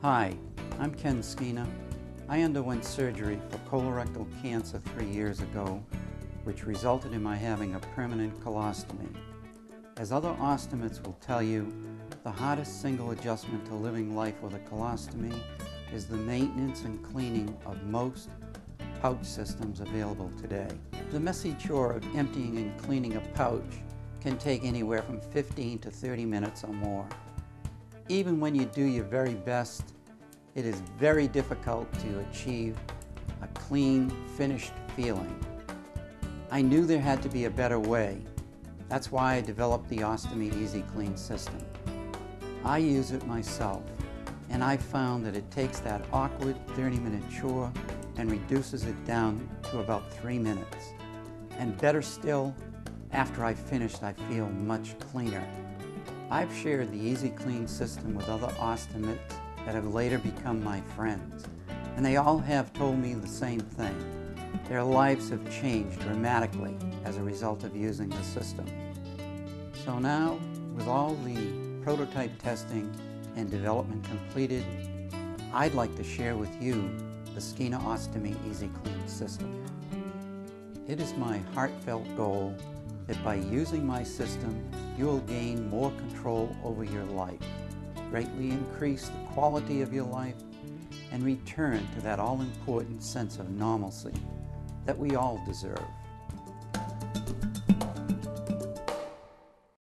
Hi, I'm Ken Skeena. I underwent surgery for colorectal cancer 3 years ago, which resulted in my having a permanent colostomy. As other ostomates will tell you, the hardest single adjustment to living life with a colostomy is the maintenance and cleaning of most pouch systems available today. The messy chore of emptying and cleaning a pouch can take anywhere from 15 to 30 minutes or more. Even when you do your very best, it is very difficult to achieve a clean, finished feeling. I knew there had to be a better way. That's why I developed the Ostomy Easy Clean system. I use it myself, and I found that it takes that awkward 30-minute chore and reduces it down to about 3 minutes. And better still, after I've finished, I feel much cleaner. I've shared the Easy Clean system with other ostomates that have later become my friends, and they all have told me the same thing. Their lives have changed dramatically as a result of using the system. So now, with all the prototype testing and development completed, I'd like to share with you the Skeena Ostomy Easy Clean system. It is my heartfelt goal that by using my system, you will gain more control over your life, greatly increase the quality of your life, and return to that all-important sense of normalcy that we all deserve.